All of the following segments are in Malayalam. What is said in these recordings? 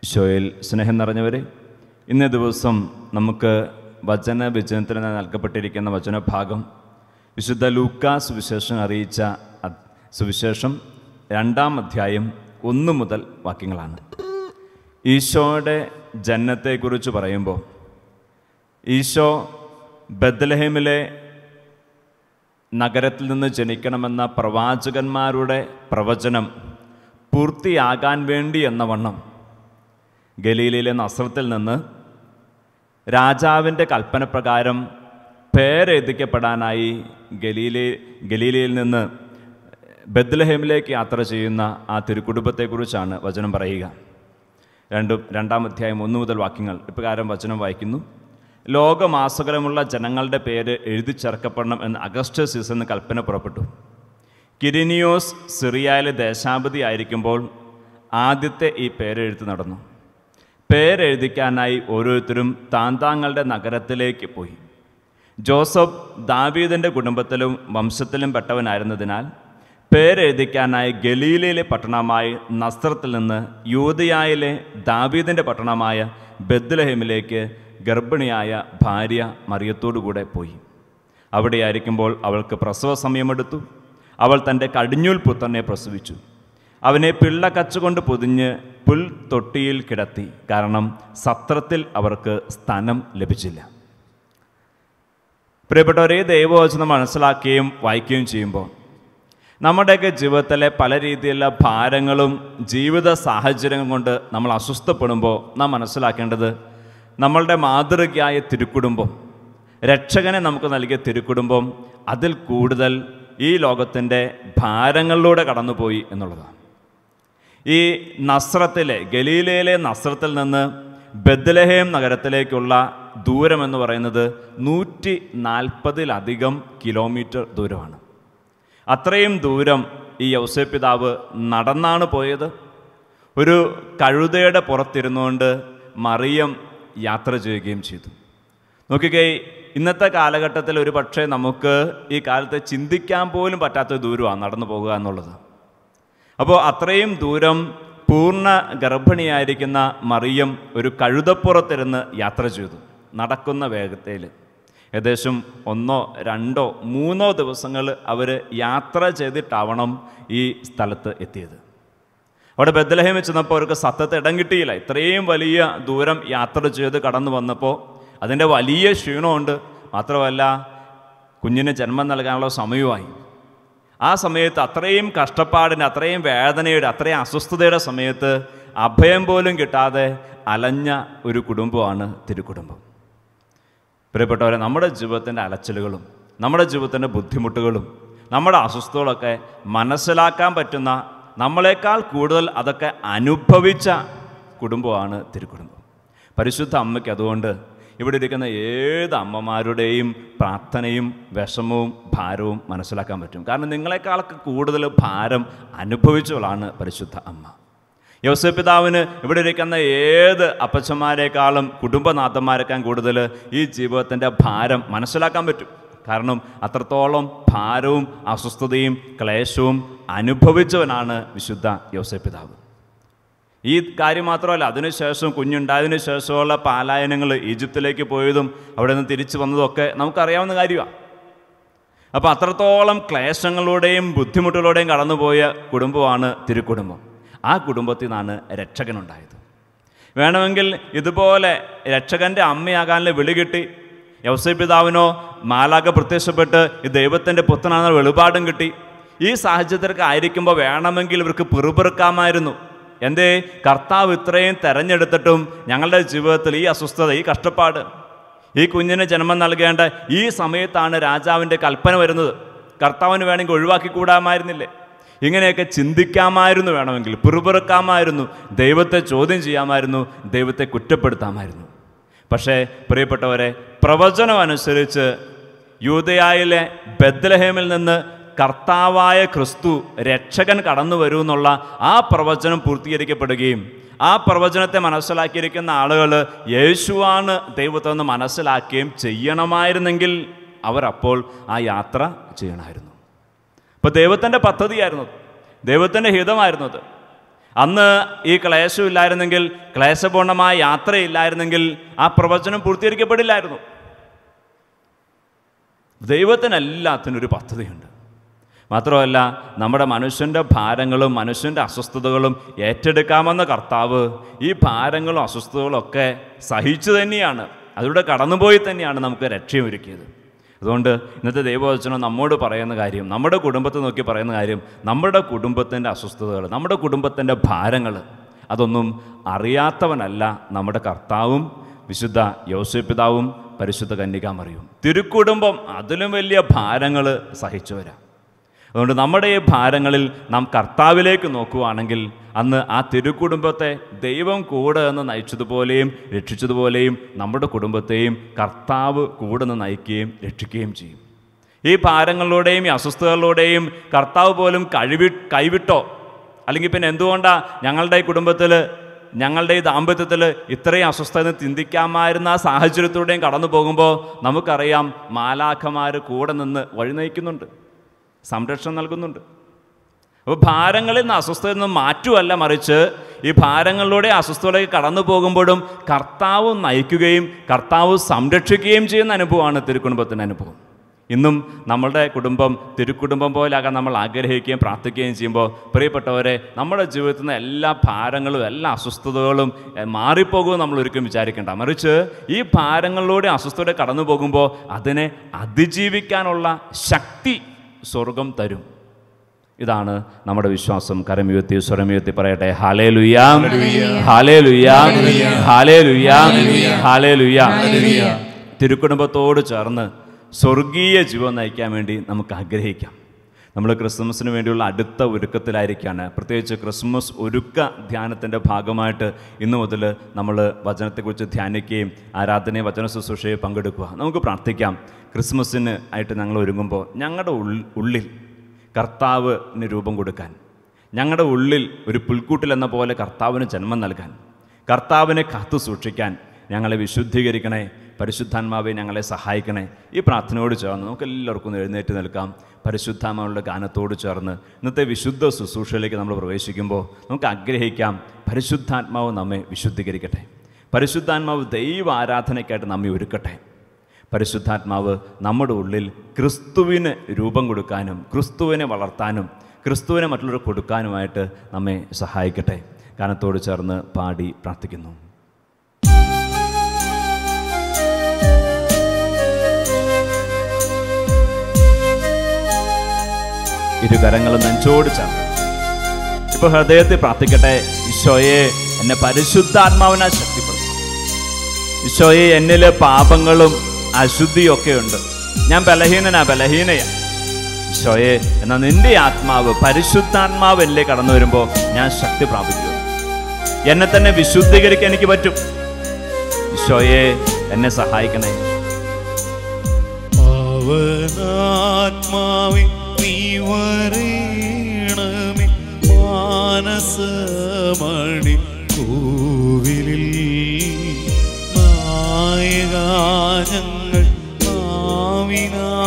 ഈശോയിൽ സ്നേഹം നിറഞ്ഞവരെ, ഇന്നേ ദിവസം നമുക്ക് വിചനത്തിന് നൽകപ്പെട്ടിരിക്കുന്ന വചനഭാഗം വിശുദ്ധ ലൂക്കാസ് സുവിശേഷം അറിയിച്ച സുവിശേഷം 2-ാം അധ്യായം 1 മുതൽ വാക്യങ്ങളാണ്. ഈശോയുടെ ജനനത്തെക്കുറിച്ച് പറയുമ്പോൾ ഈശോ ബത്ലഹേമിലെ നഗരത്തിൽ നിന്ന് ജനിക്കണമെന്ന പ്രവാചകന്മാരുടെ പ്രവചനം പൂർത്തിയാകാൻ വേണ്ടി എന്ന വണ്ണം ഗലീലയിലെ നസ്രത്തിൽ നിന്ന് രാജാവിൻ്റെ കൽപ്പനപ്രകാരം പേരെഴുതിക്കപ്പെടാനായി ഗലീലയിൽ നിന്ന് ബത്ലഹേമിലേക്ക് യാത്ര ചെയ്യുന്ന ആ തിരുക്കുടുംബത്തെക്കുറിച്ചാണ് വചനം പറയുക. 2-ാം അധ്യായം 1 മുതൽ വാക്യങ്ങൾ ഇപ്രകാരം വചനം വായിക്കുന്നു. ലോകമാസകലമുള്ള ജനങ്ങളുടെ പേര് എഴുതി ചേർക്കപ്പെടണം എന്ന് അഗസ്റ്റസ് സീസറിന് കൽപ്പന പുറപ്പെട്ടു. കിരിനിയോസ് സിറിയയിലെ ദേശാപതി ആയിരിക്കുമ്പോൾ ആദ്യത്തെ ഈ പേരെഴുത്ത് നടന്നു. പേരെഴുതിക്കാനായി ഓരോരുത്തരും താന്താങ്ങളുടെ നഗരത്തിലേക്ക് പോയി. ജോസഫ് ദാവീദിൻ്റെ കുടുംബത്തിലും വംശത്തിലും പെട്ടവനായിരുന്നതിനാൽ പേരെഴുതിക്കാനായി ഗലീലയിലെ പട്ടണമായ നസ്രത്തിൽ നിന്ന് യൂദയായിലെ ദാവീദിൻ്റെ പട്ടണമായ ബത്ലഹേമിലേക്ക് ഗർഭിണിയായ ഭാര്യ മറിയത്തോടുകൂടെ പോയി. അവിടെയായിരിക്കുമ്പോൾ അവൾക്ക് പ്രസവ സമയമെടുത്തു. അവൾ തൻ്റെ കടിഞ്ഞൂൽ പുത്രനെ പ്രസവിച്ചു. അവനെ പിള്ളക്കച്ചുകൊണ്ട് പൊതിഞ്ഞ് പുൽത്തൊട്ടിയിൽ കിടത്തി, കാരണം സത്രത്തിൽ അവർക്ക് സ്ഥലം ലഭിച്ചില്ല. പ്രിയപ്പെട്ടവരെ, ദൈവവചനം മനസ്സിലാക്കുകയും വായിക്കുകയും ചെയ്യുമ്പോൾ നമ്മുടെയൊക്കെ ജീവിതത്തിലെ പല രീതിയിലുള്ള ഭാരങ്ങളും ജീവിത സാഹചര്യങ്ങൾ കൊണ്ട് നമ്മൾ അസ്വസ്ഥപ്പെടുമ്പോൾ നാം മനസ്സിലാക്കേണ്ടത് നമ്മളുടെ മാതൃകയായ തിരുക്കുടുംബം, രക്ഷകനെ നമുക്ക് നൽകിയ തിരുക്കുടുംബം അതിൽ കൂടുതൽ ഈ ലോകത്തിൻ്റെ ഭാരങ്ങളിലൂടെ കടന്നുപോയി എന്നുള്ളതാണ്. ഈ നസ്രത്തിലെ ഗലീലയിലെ നസ്രത്തിൽ നിന്ന് ബത്ലഹേം നഗരത്തിലേക്കുള്ള ദൂരമെന്ന് പറയുന്നത് 140-ലധികം കിലോമീറ്റർ ദൂരമാണ്. അത്രയും ദൂരം ഈ യൗസേപ്പ് പിതാവ് നടന്നാണ് പോയത്. ഒരു കഴുതയുടെ പുറത്തിരുന്നുകൊണ്ട് മറിയം യാത്ര ചെയ്യുകയും ചെയ്തു. നോക്കിക്കേ, ഇന്നത്തെ കാലഘട്ടത്തിൽ ഒരു പക്ഷേ നമുക്ക് ഈ കാലത്ത് ചിന്തിക്കാൻ പോലും പറ്റാത്ത ദൂരമാണ് നടന്നു പോകുക എന്നുള്ളത്. അപ്പോൾ അത്രയും ദൂരം പൂർണ്ണ ഗർഭിണിയായിരിക്കുന്ന മറിയം ഒരു കഴുതപ്പുറത്തിരുന്ന് യാത്ര ചെയ്തു, നടക്കുന്ന വേഗതയിൽ. ഏകദേശം 1, 2, 3 ദിവസങ്ങൾ അവർ യാത്ര ചെയ്തിട്ടാവണം ഈ സ്ഥലത്ത് എത്തിയത്. അവിടെ ബത്ലഹേമിൽ ചെന്നപ്പോൾ അവർക്ക് സത്യത്തെ ഇടം കിട്ടിയില്ല. ഇത്രയും വലിയ ദൂരം യാത്ര ചെയ്ത് കടന്നു വന്നപ്പോൾ അതിൻ്റെ വലിയ ക്ഷീണമുണ്ട്. മാത്രമല്ല, കുഞ്ഞിന് ജന്മം നൽകാനുള്ള സമയമായി. ആ സമയത്ത് അത്രയും കഷ്ടപ്പാടിൻ്റെ, അത്രയും വേദനയുടെ, അത്രയും അസ്വസ്ഥതയുടെ സമയത്ത് അഭയം പോലും കിട്ടാതെ അലഞ്ഞ ഒരു കുടുംബമാണ് തിരുക്കുടുംബം. പ്രിയപ്പെട്ടവരെ, നമ്മുടെ ജീവിതത്തിൻ്റെ അലച്ചിലുകളും നമ്മുടെ ജീവിതത്തിൻ്റെ ബുദ്ധിമുട്ടുകളും നമ്മുടെ അസ്വസ്ഥതകളൊക്കെ മനസ്സിലാക്കാൻ പറ്റുന്ന, നമ്മളെക്കാൾ കൂടുതൽ അതൊക്കെ അനുഭവിച്ച കുടുംബമാണ് തിരുക്കുടുംബം. പരിശുദ്ധ അമ്മയ്ക്ക് അതുകൊണ്ട് ഇവിടെ ഇരിക്കുന്ന ഏത് അമ്മമാരുടെയും പ്രാർത്ഥനയും വിഷമവും ഭാരവും മനസ്സിലാക്കാൻ പറ്റും. കാരണം നിങ്ങളെക്കാളൊക്കെ കൂടുതൽ ഭാരം അനുഭവിച്ചവളാണ് പരിശുദ്ധ അമ്മ. യൗസേപ്പ് പിതാവിന് ഇവിടെ ഇരിക്കുന്ന ഏത് അപ്പച്ചന്മാരെക്കാളും കുടുംബനാഥന്മാരെക്കാൾ കൂടുതൽ ഈ ജീവിതത്തിൻ്റെ ഭാരം മനസ്സിലാക്കാൻ പറ്റും. കാരണം അത്രത്തോളം ഭാരവും അസ്വസ്ഥതയും ക്ലേശവും അനുഭവിച്ചവനാണ് വിശുദ്ധ യൗസേപ്പ് പിതാവ്. ഈ കാര്യം മാത്രമല്ല, അതിനുശേഷം കുഞ്ഞുണ്ടായതിനു ശേഷമുള്ള പലായനങ്ങൾ, ഈജിപ്തിലേക്ക് പോയതും അവിടെ നിന്ന് തിരിച്ചു വന്നതൊക്കെ നമുക്കറിയാവുന്ന കാര്യമാണ്. അപ്പോൾ അത്രത്തോളം ക്ലേശങ്ങളുടെയും ബുദ്ധിമുട്ടുകളുടെയും കടന്നുപോയ കുടുംബമാണ് തിരുക്കുടുംബം. ആ കുടുംബത്തിൽ നിന്നാണ് രക്ഷകനുണ്ടായത്. വേണമെങ്കിൽ ഇതുപോലെ രക്ഷകൻ്റെ അമ്മയാകാനുള്ള വിളി കിട്ടി. യൗസേപ്പ് പിതാവിനോ മാലാഖ പ്രത്യക്ഷപ്പെട്ട് ഈ ദൈവത്തിൻ്റെ പുത്രനാണെന്ന വെളിപാടും കിട്ടി. ഈ സാഹചര്യത്തിലൊക്കെ ആയിരിക്കുമ്പോൾ വേണമെങ്കിൽ ഇവർക്ക് പിറുപിറുക്കാമായിരുന്നു. എന്തേ, കർത്താവ് ഇത്രയും തെരഞ്ഞെടുത്തിട്ടും ഞങ്ങളുടെ ജീവിതത്തിൽ ഈ അസ്വസ്ഥത, ഈ കഷ്ടപ്പാട്, ഈ കുഞ്ഞിന് ജന്മം നൽകേണ്ട ഈ സമയത്താണ് രാജാവിൻ്റെ കൽപ്പന വരുന്നത്. കർത്താവിന് വേണമെങ്കിൽ ഒഴിവാക്കിക്കൂടാമായിരുന്നില്ലേ? ഇങ്ങനെയൊക്കെ ചിന്തിക്കാമായിരുന്നു, വേണമെങ്കിൽ പിറുപിറുക്കാമായിരുന്നു, ദൈവത്തെ ചോദ്യം ചെയ്യാമായിരുന്നു, ദൈവത്തെ കുറ്റപ്പെടുത്താമായിരുന്നു. പക്ഷേ പ്രിയപ്പെട്ടവരെ, പ്രവചനം അനുസരിച്ച് യൂദയായിലെ ബത്ലഹേമിൽ നിന്ന് കർത്താവായ ക്രിസ്തു രക്ഷകൻ കടന്നു വരൂ എന്നുള്ള ആ പ്രവചനം പൂർത്തീകരിക്കപ്പെടുകയും ആ പ്രവചനത്തെ മനസ്സിലാക്കിയിരിക്കുന്ന ആളുകൾ യേശുവാണ് ദൈവത്തെന്ന് മനസ്സിലാക്കുകയും ചെയ്യണമായിരുന്നെങ്കിൽ അവരപ്പോൾ ആ യാത്ര ചെയ്യണമായിരുന്നു. അപ്പോൾ ദൈവത്തിൻ്റെ പദ്ധതിയായിരുന്നത്, ദൈവത്തിൻ്റെ ഹിതമായിരുന്നത്. അന്ന് ഈ ക്ലേശമില്ലായിരുന്നെങ്കിൽ, ക്ലേശപൂർണമായ യാത്രയില്ലായിരുന്നെങ്കിൽ ആ പ്രവചനം പൂർത്തീകരിക്കപ്പെടില്ലായിരുന്നു. ദൈവത്തിന് എല്ലാത്തിനൊരു പദ്ധതിയുണ്ട്. മാത്രമല്ല, നമ്മുടെ മനുഷ്യൻ്റെ ഭാരങ്ങളും മനുഷ്യൻ്റെ അസ്വസ്ഥതകളും ഏറ്റെടുക്കാമെന്ന കർത്താവ് ഈ ഭാരങ്ങളും അസ്വസ്ഥതകളും ഒക്കെ സഹിച്ചു തന്നെയാണ്, അതിലൂടെ കടന്നുപോയി തന്നെയാണ് നമുക്ക് രക്ഷയൊരുക്കിയത്. അതുകൊണ്ട് ഇന്നത്തെ ദൈവവചനം നമ്മോട് പറയുന്ന കാര്യം, നമ്മുടെ കുടുംബത്തെ നോക്കി പറയുന്ന കാര്യം, നമ്മുടെ കുടുംബത്തിൻ്റെ അസ്വസ്ഥതകൾ, നമ്മുടെ കുടുംബത്തിൻ്റെ ഭാരങ്ങൾ അതൊന്നും അറിയാത്തവനല്ല നമ്മുടെ കർത്താവും വിശുദ്ധ യോസേപ്പ് പിതാവും പരിശുദ്ധ കന്യകാമറിയവും. തിരുക്കുടുംബം അതിലും വലിയ ഭാരങ്ങൾ സഹിച്ചവരാ. അതുകൊണ്ട് നമ്മുടെ ഈ ഭാരങ്ങളിൽ നാം കർത്താവിലേക്ക് നോക്കുകയാണെങ്കിൽ അന്ന് ആ തിരുക്കുടുംബത്തെ ദൈവം കൂടെ നിന്ന് നയിച്ചതുപോലെയും രക്ഷിച്ചതുപോലെയും നമ്മുടെ കുടുംബത്തെയും കർത്താവ് കൂടെ നിന്ന് നയിക്കുകയും രക്ഷിക്കുകയും ചെയ്യും. ഈ ഭാരങ്ങളിലൂടെയും ഈ അസ്വസ്ഥതകളിലൂടെയും കർത്താവ് പോലും കൈവിട്ടോ, അല്ലെങ്കിൽ പിന്നെ എന്തുകൊണ്ടാണ് ഞങ്ങളുടെ ഈ കുടുംബത്തിൽ, ഞങ്ങളുടെ ഈ ദാമ്പത്യത്തിൽ ഇത്രയും അസ്വസ്ഥത ചിന്തിക്കാമായിരുന്ന ആ സാഹചര്യത്തിലൂടെയും കടന്നു പോകുമ്പോൾ നമുക്കറിയാം മാലാഖമാർ കൂടെ നിന്ന് വഴി നയിക്കുന്നുണ്ട്, സംരക്ഷണം നൽകുന്നുണ്ട്. അപ്പോൾ ഭാരങ്ങളിൽ നിന്ന് അസ്വസ്ഥതയിൽ നിന്ന് മാറ്റുമല്ല, മറിച്ച് ഈ ഭാരങ്ങളിലൂടെ അസ്വസ്ഥതയിലേക്ക് കടന്നു പോകുമ്പോഴും കർത്താവ് നയിക്കുകയും കർത്താവ് സംരക്ഷിക്കുകയും ചെയ്യുന്ന അനുഭവമാണ് തിരുക്കുടുംബത്തിൻ്റെ അനുഭവം. ഇന്നും നമ്മളുടെ കുടുംബം തിരുക്കുടുംബം പോലെയാകാൻ നമ്മൾ ആഗ്രഹിക്കുകയും പ്രാർത്ഥിക്കുകയും ചെയ്യുമ്പോൾ പ്രിയപ്പെട്ടവരെ, നമ്മുടെ ജീവിതത്തിൽ നിന്ന് എല്ലാ ഭാരങ്ങളും എല്ലാ അസ്വസ്ഥതകളും മാറിപ്പോകുമെന്ന് നമ്മൾ ഒരിക്കലും വിചാരിക്കേണ്ട. മറിച്ച് ഈ ഭാരങ്ങളിലൂടെ അസ്വസ്ഥത കടന്നു പോകുമ്പോൾ അതിനെ അതിജീവിക്കാനുള്ള ശക്തി സ്വർഗം തരും. ഇതാണ് നമ്മുടെ വിശ്വാസം. കരമുയർത്തി സ്വരമുയർത്തി പറയട്ടെ, ഹല്ലേലൂയ, ഹല്ലേലൂയ, ഹല്ലേലൂയ, ഹല്ലേലൂയ. തിരുക്കുടുംബത്തോട് ചേർന്ന് സ്വർഗീയ ജീവൻ നയിക്കാൻ വേണ്ടി നമുക്ക് ആഗ്രഹിക്കാം. നമ്മൾ ക്രിസ്മസിന് വേണ്ടിയുള്ള അടുത്ത ഒരുക്കത്തിലായിരിക്കുകയാണ്. പ്രത്യേകിച്ച് ക്രിസ്മസ് ഒരുക്ക ധ്യാനത്തിൻ്റെ ഭാഗമായിട്ട് ഇന്നു മുതൽ നമ്മൾ വചനത്തെക്കുറിച്ച് ധ്യാനിക്കുകയും ആരാധനയും വചന ശുശ്രൂഷയും പങ്കെടുക്കുക. നമുക്ക് പ്രാർത്ഥിക്കാം. ക്രിസ്മസിന് ആയിട്ട് ഞങ്ങൾ ഒരുങ്ങുമ്പോൾ ഞങ്ങളുടെ ഉള്ളിൽ കർത്താവിന് രൂപം കൊടുക്കാൻ, ഞങ്ങളുടെ ഉള്ളിൽ ഒരു പുൽക്കൂട്ടിലെന്ന പോലെ കർത്താവിന് ജന്മം നൽകാൻ, കർത്താവിനെ കാത്തു സൂക്ഷിക്കാൻ ഞങ്ങളെ വിശുദ്ധീകരിക്കണേ. പരിശുദ്ധാത്മാവെ ഞങ്ങളെ സഹായിക്കണേ. ഈ പ്രാർത്ഥനയോട് ചേർന്ന് നമുക്കെല്ലാവർക്കും ഒന്ന് എഴുന്നേറ്റ് നിൽക്കാം. പരിശുദ്ധാത്മാവുടെ ഗാനത്തോട് ചേർന്ന് ഇന്നത്തെ വിശുദ്ധ ശുശ്രൂഷയിലേക്ക് നമ്മൾ പ്രവേശിക്കുമ്പോൾ നമുക്ക് ആഗ്രഹിക്കാം, പരിശുദ്ധാത്മാവ് നമ്മെ വിശുദ്ധീകരിക്കട്ടെ. പരിശുദ്ധാത്മാവ് ദൈവ ആരാധനയ്ക്കായിട്ട് നമ്മെ ഒരുക്കട്ടെ. പരിശുദ്ധാത്മാവ് നമ്മുടെ ഉള്ളിൽ ക്രിസ്തുവിന് രൂപം കൊടുക്കാനും ക്രിസ്തുവിനെ വളർത്താനും ക്രിസ്തുവിനെ മറ്റുള്ളവർ കൊടുക്കാനുമായിട്ട് നമ്മെ സഹായിക്കട്ടെ. ഗാനത്തോട് ചേർന്ന് പാടി പ്രാർത്ഥിക്കുന്നു. ഇരുകരങ്ങളും നെഞ്ചോട് ചേർന്ന് ഇപ്പോൾ ഹൃദയത്തിൽ പ്രാർത്ഥിക്കട്ടെ. ഈശോയെ, എന്നെ പരിശുദ്ധാത്മാവിനാൽ ശക്തിപ്പെടുത്തും. ഈശോയെ, എന്നിൽ പാപങ്ങളും അശുദ്ധിയൊക്കെ ഉണ്ട്, ഞാൻ ബലഹീനയാ. ഈശോയെ, എന്നാൽ നിന്റെ ആത്മാവ് പരിശുദ്ധാത്മാവ് എന്നിലേക്ക് കടന്നു വരുമ്പോൾ ഞാൻ ശക്തി പ്രാപിക്കും. എന്നെ തന്നെ വിശുദ്ധീകരിക്കാൻ എനിക്ക് പറ്റും. ഈശോയെ, എന്നെ സഹായിക്കണേ. മാനസമണി കോവിലിൽ നായകങ്ങൾ നാവിനാലങ്ങി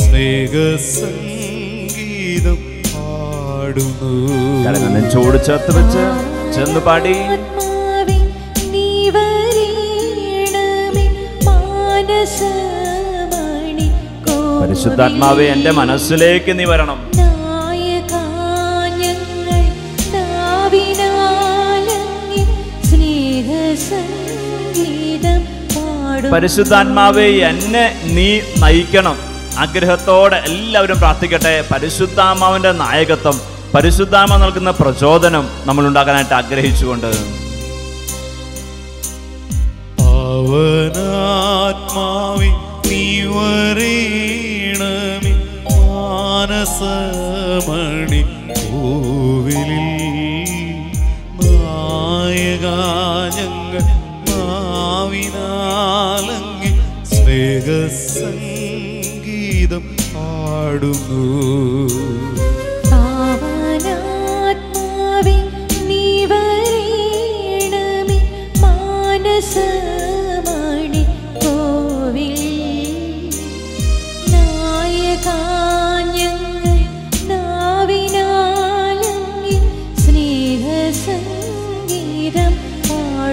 സ്നേഹസംഗീതം പാടുന്നു. നെഞ്ചോട് ചേർത്ത് വെച്ച് ചെന്ന് പാടി. പരിശുദ്ധാത്മാവേ, എൻ്റെ മനസ്സിലേക്ക് നീ വരണം. പരിശുദ്ധാത്മാവേ, എന്നെ നീ നയിക്കണം. ആഗ്രഹത്തോടെ എല്ലാവരും പ്രാർത്ഥിക്കട്ടെ. പരിശുദ്ധാത്മാവിൻ്റെ നായകത്വം, പരിശുദ്ധാത്മാവ് നൽകുന്ന പ്രചോദനം നമ്മൾ ഉണ്ടാക്കാനായിട്ട് ആഗ്രഹിച്ചുകൊണ്ട് പാവനാത്മാവേ നീ വരേണമേ മാനസമണി കോവിലിൽ നായകങ്ങൾ നാവിനാലങ്ങി സ്നേഹസംഗീതം പാടുന്നു.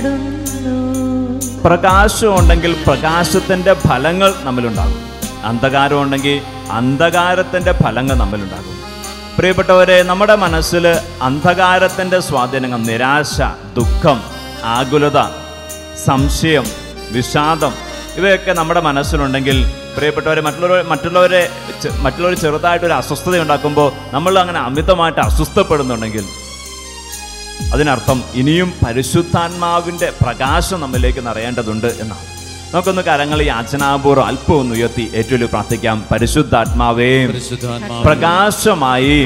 പാടുന്നു. പ്രകാശം ഉണ്ടെങ്കിൽ പ്രകാശത്തിൻ്റെ ഫലങ്ങൾ നമ്മിലുണ്ടാകും. അന്ധകാരം ഉണ്ടെങ്കിൽ അന്ധകാരത്തിൻ്റെ ഫലങ്ങൾ നമ്മിലുണ്ടാകും. പ്രിയപ്പെട്ടവരെ, നമ്മുടെ മനസ്സിൽ അന്ധകാരത്തിൻ്റെ സ്വാധീനങ്ങൾ, നിരാശ, ദുഃഖം, ആകുലത, സംശയം, വിഷാദം, ഇവയൊക്കെ നമ്മുടെ മനസ്സിലുണ്ടെങ്കിൽ പ്രിയപ്പെട്ടവരെ, മറ്റുള്ളവർ ചെറുതായിട്ടൊരു അസ്വസ്ഥത ഉണ്ടാക്കുമ്പോൾ നമ്മൾ അങ്ങനെ അമിതമായിട്ട് അസ്വസ്ഥപ്പെടുന്നുണ്ടെങ്കിൽ അതിനർത്ഥം ഇനിയും പരിശുദ്ധാത്മാവിൻ്റെ പ്രകാശം നമ്മിലേക്ക് നിറയേണ്ടതുണ്ട് എന്നാണ്. നമുക്കൊന്ന് കരങ്ങൾ യാചനാപൂർവ്വം അല്പം ഒന്ന് ഉയർത്തി ഏറ്റവും പ്രാർത്ഥിക്കാം. പരിശുദ്ധാത്മാവേ, പ്രകാശമായി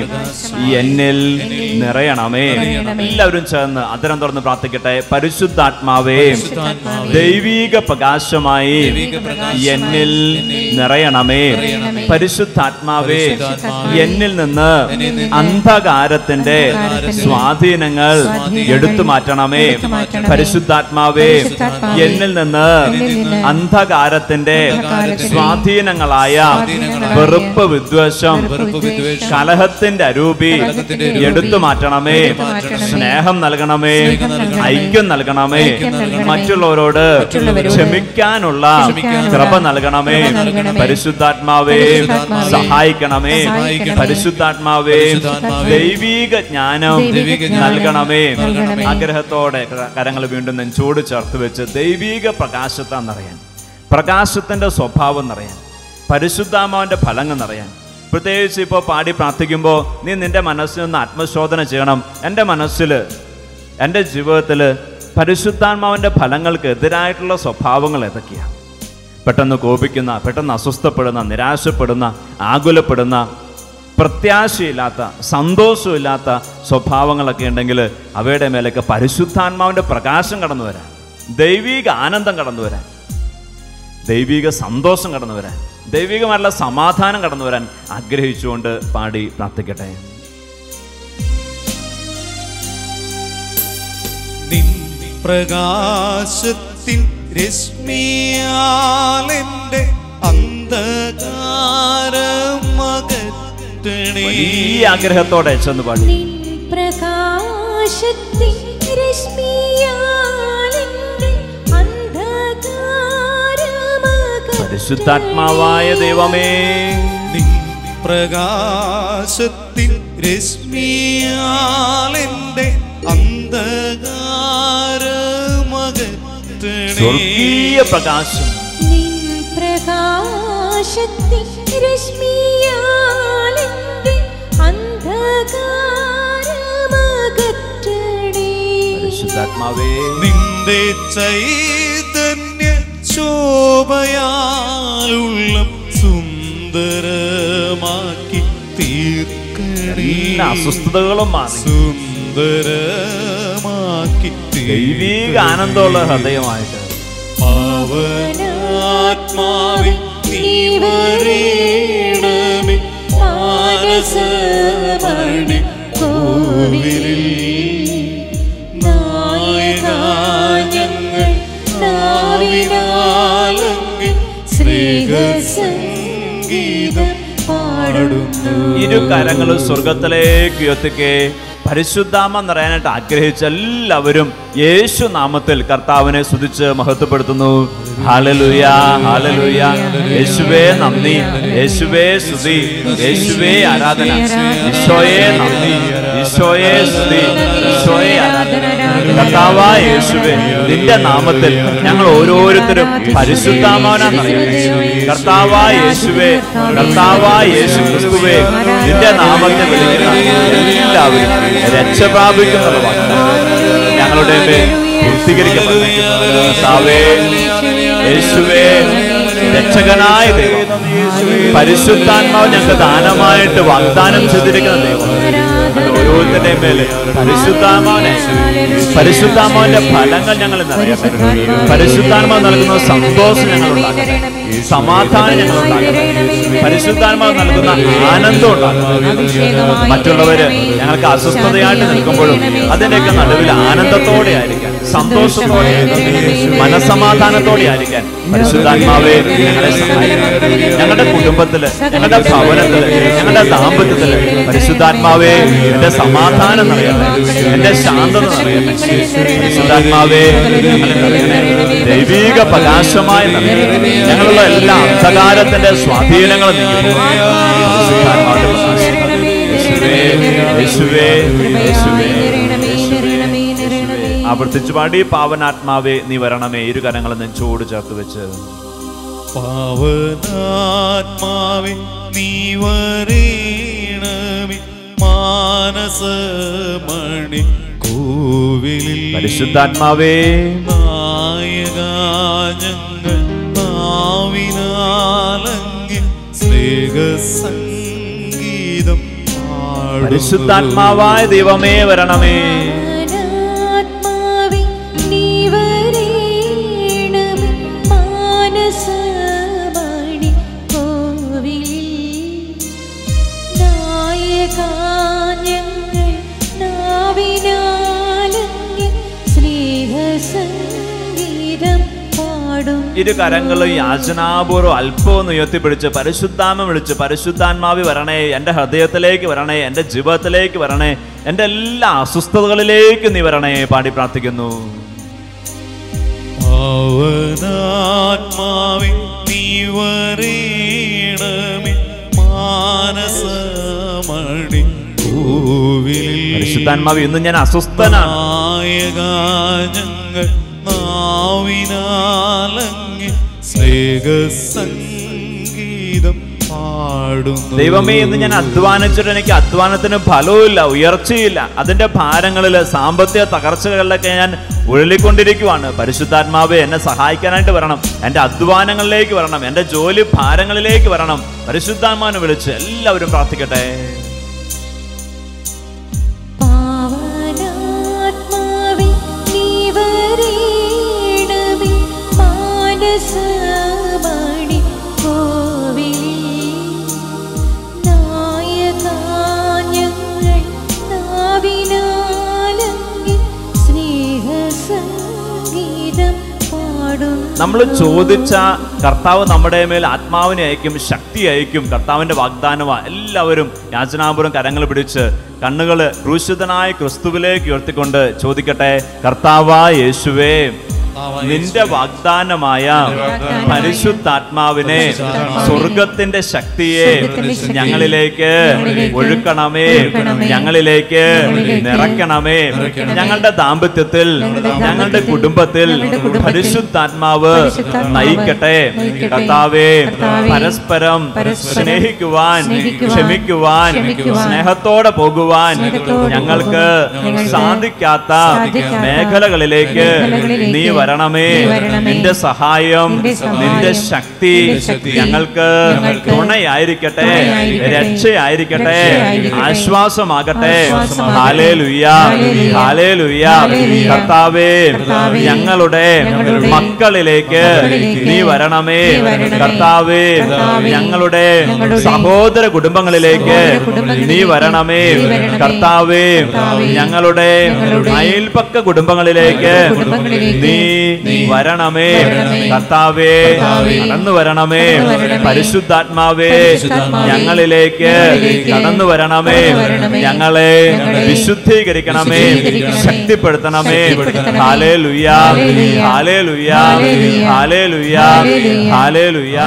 എന്നിൽ നിറയണമേ. എല്ലാവരും ചേർന്ന് അതരം തുറന്ന് പ്രാർത്ഥിക്കട്ടെ. പരിശുദ്ധാത്മാവേ, ദൈവിക പ്രകാശമായി എന്നിൽ നിറയണമേ. പരിശുദ്ധാത്മാവേ, എന്നിൽ നിന്ന് അന്ധകാരത്തിന്റെ സ്വാധീനങ്ങൾ എടുത്തു മാറ്റണമേ. പരിശുദ്ധാത്മാവേ, എന്നിൽ നിന്ന് അന്ധകാരത്തിന്റെ സ്വാധീനങ്ങളായ വെറുപ്പ്, വിദ്വേഷം, കലഹത്തിന്റെ അരൂപി എടുത്തു മാറ്റണമേ. സ്നേഹം നൽകണമേ, ഐക്യം നൽകണമേ, മറ്റുള്ളവരോട് ക്ഷമിക്കാനുള്ള കൃപ നൽകണമേ. പരിശുദ്ധാത്മാവേ, സഹായിക്കണമേ. പരിശുദ്ധാത്മാവേ, ദൈവിക ജ്ഞാനം നൽകണമേ. ആഗ്രഹത്തോടെ കരങ്ങൾ വീണ്ടും നെഞ്ചോട് ചേർത്ത് വെച്ച് ദൈവിക പ്രകാശത്തെ നിറയാൻ, പ്രകാശത്തിൻ്റെ സ്വഭാവം നിറയാൻ, പരിശുദ്ധാത്മാവിൻ്റെ ഫലങ്ങൾ നിറയാൻ. പ്രത്യേകിച്ച് ഇപ്പോൾ പാടി പ്രാർത്ഥിക്കുമ്പോൾ നീ നിൻ്റെ മനസ്സിൽ നിന്ന് ആത്മശോധന ചെയ്യണം. എൻ്റെ മനസ്സിൽ, എൻ്റെ ജീവിതത്തിൽ പരിശുദ്ധാത്മാവിൻ്റെ ഫലങ്ങൾക്ക് എതിരായിട്ടുള്ള സ്വഭാവങ്ങൾ ഏതൊക്കെയാണ്? പെട്ടെന്ന് കോപിക്കുന്ന, പെട്ടെന്ന് അസ്വസ്ഥപ്പെടുന്ന, നിരാശപ്പെടുന്ന, ആകുലപ്പെടുന്ന, പ്രത്യാശയില്ലാത്ത, സന്തോഷമില്ലാത്ത സ്വഭാവങ്ങളൊക്കെ ഉണ്ടെങ്കിൽ അവയുടെ മേലേക്ക് പരിശുദ്ധാത്മാവിൻ്റെ പ്രകാശം കടന്നു വരാൻ, ദൈവിക ആനന്ദം കടന്നു വരാൻ, ദൈവിക സന്തോഷം കടന്നു വരാൻ, ദൈവികമായിട്ടുള്ള സമാധാനം കടന്നു വരാൻ ആഗ്രഹിച്ചുകൊണ്ട് പാടി പ്രാർത്ഥിക്കട്ടെ. നിൻ പ്രകാശത്തിൻ രശ്മിയാലെന്റെ അന്ധകാരമകറ്റണേ. ഈ ആഗ്രഹത്തോടെ ചെന്ന് പാടി. പ്രകാശത്തിൻ രശ്മിയാലെന്റെ അന്ധകാരമകറ്റണേ. പരിശുദ്ധാത്മാവായ ദൈവമേ, നിൻ പ്രകാശത്തിൻ രശ്മിയാലെന്റെ അന്ധകാരമകറ്റണേ. സ്വർഗീയ പ്രകാശം, നിൻ പ്രകാശത്തിൻ രശ്മിയാലെന്റെ അന്ധകാരമകറ്റണേ. പരിശുദ്ധാത്മാവേ, നിന്റെ ചൈതന്യ ശോഭയാലുള്ള സുന്ദരമാക്കി തീർക്കണേ. എല്ലാ അസ്വസ്ഥതകളും മാറി സുന്ദരമാക്കി ദൈവിക ആനന്ദമുള്ള ഹൃദയമായിട്ട് പാവനാത്മാവിൽ നീ വരേണമേ. മാനസമണി കോവിലിൽ നായക ഞങ്ങൾ നാവിനാലങ്ങി സ്നേഹസംഗീതം പാടുന്നു. ഇരു കരങ്ങളും സ്വർഗത്തിലേക്ക് ഉയർത്തിക്കേ. പരിശുദ്ധാത്മ നിറയാനായിട്ട് ആഗ്രഹിച്ച എല്ലാവരും യേശു നാമത്തിൽ കർത്താവിനെ സ്തുതിച്ച് മഹത്വപ്പെടുത്തുന്നു. Hallelujah, hallelujah. യേശുവേ നന്ദി, യേശുവേ സ്തുതി, യേശുവേ ആരാധന. ഈശോയെ നന്ദി, ഈശോയെ സ്തുതി, ഈശോയെ ആരാധന. കർത്താവായ യേശുവേ, നിന്റെ നാമത്തിൽ ഞങ്ങൾ ഓരോരുത്തരും പരിശുദ്ധാത്മാവിനാൽ നിറയട്ടെ. കർത്താവായ യേശുവേ, കർത്താവായ യേശു ക്രിസ്തുവേ, നിന്റെ നാമത്തെ വിളിക്കുന്ന എല്ലാവരും രക്ഷ പ്രാപിക്കുന്നതാണ് ഞങ്ങളുടെ മേൽ പൂർത്തീകരിക്കപ്പെട്ടു. കർത്താവേ, യേശുവേ, രക്ഷകനായ ദൈവം, പരിശുദ്ധാത്മാവ് ഞങ്ങൾക്ക് ദാനമായിട്ട് വാഗ്ദാനം ചെയ്തിരിക്കുന്ന ദൈവം, ഓരോരുത്തരുടെ മേൽ പരിശുദ്ധാത്മാവിന്റെ ഫലങ്ങൾ ഞങ്ങൾ നിറയട്ടെ. പരിശുദ്ധാത്മാവ് നൽകുന്ന സന്തോഷം ഞങ്ങൾ ഉണ്ടാകട്ടെ, സമാധാനം ഞങ്ങൾ ഉണ്ടാകട്ടെ, പരിശുദ്ധാത്മാവ് നൽകുന്ന ആനന്ദം ഉണ്ടാകട്ടെ. മറ്റുള്ളവര് ഞങ്ങൾക്ക് അസ്വസ്ഥതയായിട്ട് നിൽക്കുമ്പോഴും അതിൻ്റെയൊക്കെ നടുവിൽ ആനന്ദത്തോടെ ആയിരിക്കാൻ, സന്തോഷത്തോടെ മനസമാധാനത്തോടെ ആയിരിക്കാൻ പരിശുദ്ധാത്മാവേ ഞങ്ങളെ സഹായിക്കണം. ഞങ്ങളുടെ കുടുംബത്തില്, ഞങ്ങളുടെ ഭവനത്തില്, ഞങ്ങളുടെ ദാമ്പത്യത്തില് പരിശുദ്ധാത്മാവേ എന്റെ സമാധാനം നിറയണേ, എന്റെ ശാന്തത നിറയണേ. പരിശുദ്ധാത്മാവേ ഞങ്ങളെ നിറയണേ, ദൈവീക പ്രകാശമായി നിറയണേ. ഞങ്ങളുള്ള എല്ലാ അന്ധകാരത്തിന്റെ സ്വാധീനങ്ങളും നീങ്ങി പരിശുദ്ധാത്മാവിന്റെ പ്രകാശം. യേശുവേ, യേശുവേ, ആവർത്തിച്ചു പാടി പാവനാത്മാവേ നീ വരണമേ. ഇരു കരങ്ങളും നെഞ്ചോട് ചേർത്ത് വെച്ച് പാവനാത്മാവേ നീ വരണമേ, മാനസമണി കോവിലിൽ പരിശുദ്ധാത്മാവേ നായക ഞങ്ങൾ നാവിനാലങ്ങി സ്നേഹസംഗീതം പാടുന്നു. പരിശുദ്ധാത്മാവായ ദൈവമേ വരണമേ. ഇരു കരങ്ങളും യാചനാപൂർവ്വം അല്പമൊന്ന് ഉയർത്തിപ്പിടിച്ച് പരിശുദ്ധാത്മ വിളിച്ച് പരിശുദ്ധാത്മാവി വരണേ, എൻ്റെ ഹൃദയത്തിലേക്ക് വരണേ, എൻ്റെ ജീവിതത്തിലേക്ക് വരണേ, എൻ്റെ എല്ലാ അസ്വസ്ഥതകളിലേക്ക് നീ വരണേ പാടി പ്രാർത്ഥിക്കുന്നു. പാവനാത്മാവേ നീ വരണമേ, മാനസമണി കോവിലിൽ പരിശുദ്ധാത്മാവി ഇന്ന് ഞാൻ അസ്വസ്ഥനാണ്. നായക ഞങ്ങൾ നാവിനാലങ്ങി സ്നേഹസംഗീതം പാടുന്നു. ദൈവമേ ഇന്ന് ഞാൻ അധ്വാനിച്ചിട്ട് എനിക്ക് അധ്വാനത്തിന് ഫലവുമില്ല, ഉയർച്ചയില്ല. അതിന്റെ ഭാരങ്ങളില് സാമ്പത്തിക തകർച്ചകളിലൊക്കെ ഞാൻ ഉഴലിക്കൊണ്ടിരിക്കുവാണ്. പരിശുദ്ധാത്മാവേ എന്നെ സഹായിക്കാനായിട്ട് വരണം, എൻ്റെ അധ്വാനങ്ങളിലേക്ക് വരണം, എൻ്റെ ജോലി ഭാരങ്ങളിലേക്ക് വരണം. പരിശുദ്ധാത്മാവിനെ വിളിച്ച് എല്ലാവരും പ്രാർത്ഥിക്കട്ടെ. നമ്മൾ ചോദിച്ച കർത്താവ് നമ്മുടെ മേൽ ആത്മാവിനെ അയക്കും, ശക്തി അയക്കും. കർത്താവിന്റെ വാഗ്ദാനമാണ്. എല്ലാവരും യാചനാപുരം കരങ്ങൾ പിടിച്ച് കണ്ണുകൾ ക്രൂശിതനായ ക്രിസ്തുവിലേക്ക് ഉയർത്തിക്കൊണ്ട് ചോദിക്കട്ടെ. കർത്താവായ യേശുവേ, നിന്റെ വാഗ്ദാനമായ പരിശുദ്ധാത്മാവിനെ, സ്വർഗത്തിന്റെ ശക്തിയെ ഞങ്ങളിലേക്ക് ഒഴുക്കണമേ, ഞങ്ങളിലേക്ക് നിറയ്ക്കണമേ. ഞങ്ങളുടെ ദാമ്പത്യത്തിൽ, ഞങ്ങളുടെ കുടുംബത്തിൽ പരിശുദ്ധാത്മാവ് നയിക്കട്ടെ. കർത്താവേ, പരസ്പരം സ്നേഹിക്കുവാൻ, ക്ഷമിക്കുവാൻ, സ്നേഹത്തോടെ പോകുവാൻ ഞങ്ങൾക്ക് സാധിക്കാത്ത മേഖലകളിലേക്ക് നീ വരണമേ. നിന്റെ സഹായം, നിന്റെ ശക്തി ഞങ്ങൾക്ക് തുണയായിരിക്കട്ടെ, രക്ഷയായിരിക്കട്ടെ, ആശ്വാസമാകട്ടെ. Hallelujah, hallelujah. കർത്താവേ, ഞങ്ങളുടെ മക്കളിലേക്ക് നീ വരണമേ. കർത്താവേ, ഞങ്ങളുടെ സഹോദര കുടുംബങ്ങളിലേക്ക് നീ വരണമേ. കർത്താവേ, ഞങ്ങളുടെ അയൽപക്ക കുടുംബങ്ങളിലേക്ക് നീ വരണമേ. കർത്താവേ, കടന്നു വരണമേ. പരിശുദ്ധാത്മാവേ, ഞങ്ങളിലേക്ക് കടന്നു വരണമേ. ഞങ്ങളെ വിശുദ്ധീകരിക്കണമേ, ശക്തിപ്പെടുത്തണമേ. Hallelujah, hallelujah, hallelujah, hallelujah.